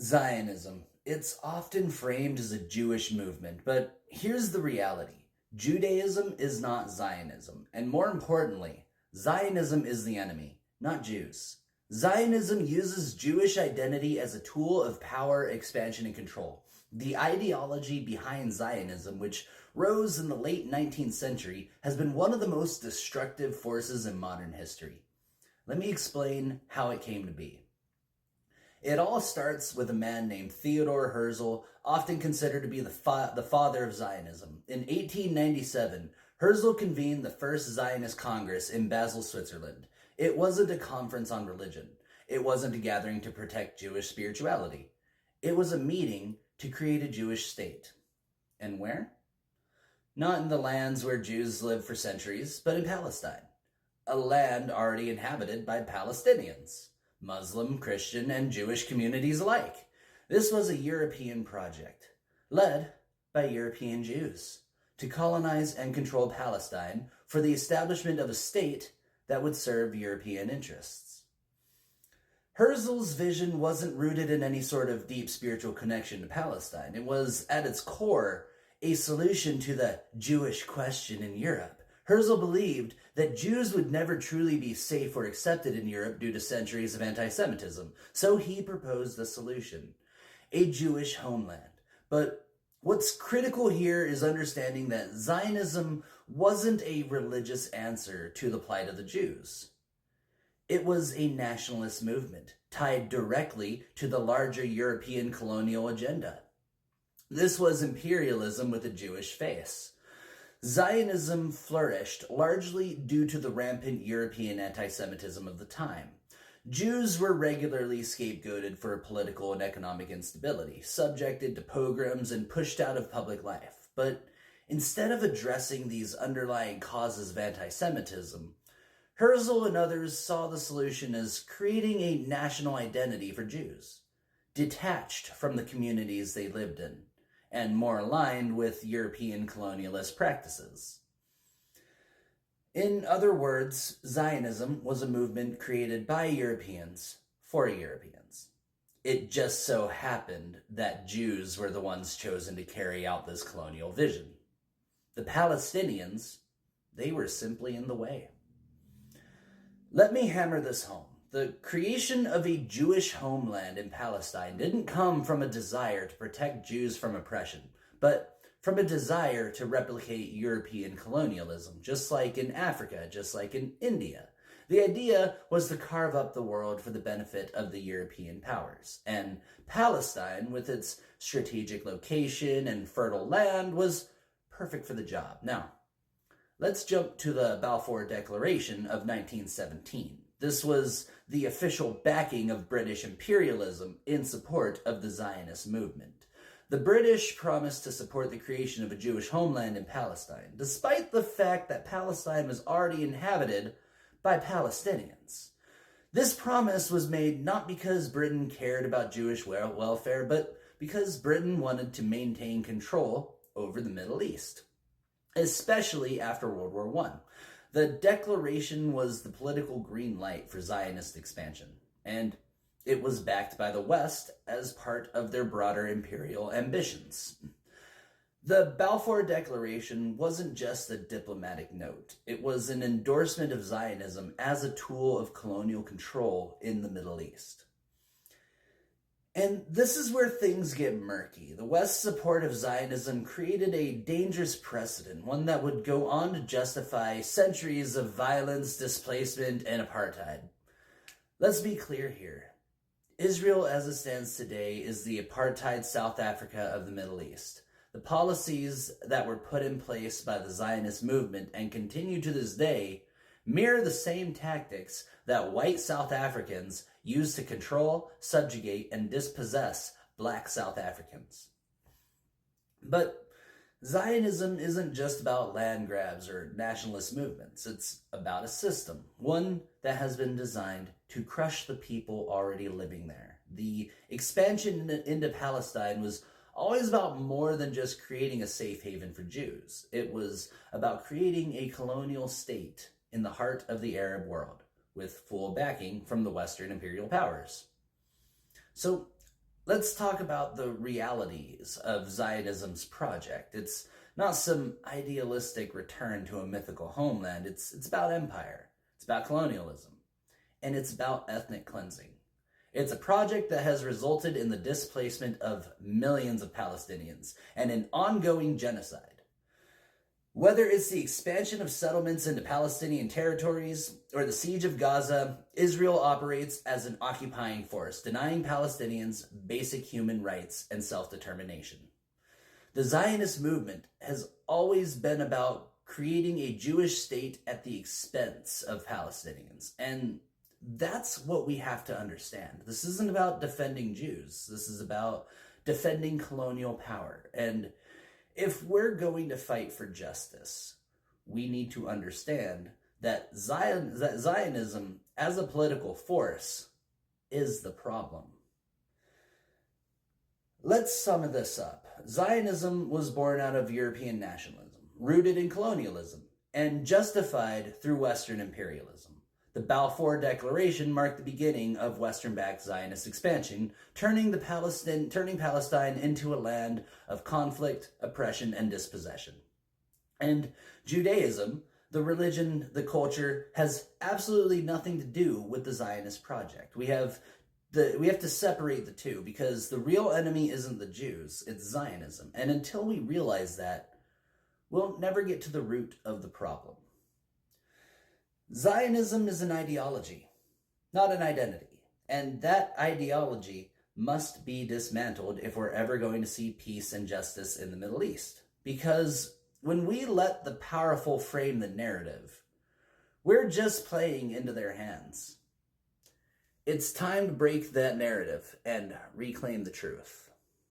Zionism. It's often framed as a Jewish movement, but here's the reality. Judaism is not Zionism, and more importantly, Zionism is the enemy, not Jews. Zionism uses Jewish identity as a tool of power, expansion, and control. The ideology behind Zionism, which rose in the late 19th century, has been one of the most destructive forces in modern history. Let me explain how it came to be. It all starts with a man named Theodor Herzl, often considered to be the father of Zionism. In 1897, Herzl convened the first Zionist Congress in Basel, Switzerland. It wasn't a conference on religion. It wasn't a gathering to protect Jewish spirituality. It was a meeting to create a Jewish state. And where? Not in the lands where Jews lived for centuries, but in Palestine, a land already inhabited by Palestinians. Muslim, Christian, and Jewish communities alike. This was a European project, led by European Jews, to colonize and control Palestine for the establishment of a state that would serve European interests. Herzl's vision wasn't rooted in any sort of deep spiritual connection to Palestine. It was, at its core, a solution to the Jewish question in Europe. Herzl believed that Jews would never truly be safe or accepted in Europe due to centuries of anti-Semitism, so he proposed a solution: a Jewish homeland. But what's critical here is understanding that Zionism wasn't a religious answer to the plight of the Jews. It was a nationalist movement tied directly to the larger European colonial agenda. This was imperialism with a Jewish face. Zionism flourished largely due to the rampant European anti-Semitism of the time. Jews were regularly scapegoated for political and economic instability, subjected to pogroms, and pushed out of public life. But instead of addressing these underlying causes of anti-Semitism, Herzl and others saw the solution as creating a national identity for Jews, detached from the communities they lived in, and more aligned with European colonialist practices. In other words, Zionism was a movement created by Europeans for Europeans. It just so happened that Jews were the ones chosen to carry out this colonial vision. The Palestinians, they were simply in the way. Let me hammer this home. The creation of a Jewish homeland in Palestine didn't come from a desire to protect Jews from oppression, but from a desire to replicate European colonialism, just like in Africa, just like in India. The idea was to carve up the world for the benefit of the European powers, and Palestine, with its strategic location and fertile land, was perfect for the job. Now, let's jump to the Balfour Declaration of 1917. This was the official backing of British imperialism in support of the Zionist movement. The British promised to support the creation of a Jewish homeland in Palestine, despite the fact that Palestine was already inhabited by Palestinians. This promise was made not because Britain cared about Jewish welfare, but because Britain wanted to maintain control over the Middle East, especially after World War I. The declaration was the political green light for Zionist expansion, and it was backed by the West as part of their broader imperial ambitions. The Balfour Declaration wasn't just a diplomatic note. It was an endorsement of Zionism as a tool of colonial control in the Middle East. And this is where things get murky. The West's support of Zionism created a dangerous precedent, one that would go on to justify centuries of violence, displacement, and apartheid. Let's be clear here. Israel, as it stands today, is the apartheid South Africa of the Middle East. The policies that were put in place by the Zionist movement and continue to this day mirror the same tactics that white South Africans used to control, subjugate, and dispossess black South Africans. But Zionism isn't just about land grabs or nationalist movements. It's about a system, one that has been designed to crush the people already living there. The expansion into Palestine was always about more than just creating a safe haven for Jews. It was about creating a colonial state in the heart of the Arab world, with full backing from the Western imperial powers. So let's talk about the realities of Zionism's project. It's not some idealistic return to a mythical homeland. It's about empire. It's about colonialism. And it's about ethnic cleansing. It's a project that has resulted in the displacement of millions of Palestinians and an ongoing genocide. Whether it's the expansion of settlements into Palestinian territories or the siege of Gaza, Israel operates as an occupying force, denying Palestinians basic human rights and self-determination. The Zionist movement has always been about creating a Jewish state at the expense of Palestinians, and that's what we have to understand. This isn't about defending Jews. This is about defending colonial power. And if we're going to fight for justice, we need to understand that Zionism as a political force is the problem. Let's sum this up. Zionism was born out of European nationalism, rooted in colonialism, and justified through Western imperialism. The Balfour Declaration marked the beginning of Western-backed Zionist expansion, turning Palestine into a land of conflict, oppression, and dispossession. And Judaism, the religion, the culture, has absolutely nothing to do with the Zionist project. We have to separate the two, because the real enemy isn't the Jews, it's Zionism. And until we realize that, we'll never get to the root of the problem. Zionism is an ideology, not an identity. And that ideology must be dismantled if we're ever going to see peace and justice in the Middle East. Because when we let the powerful frame the narrative, we're just playing into their hands. It's time to break that narrative and reclaim the truth.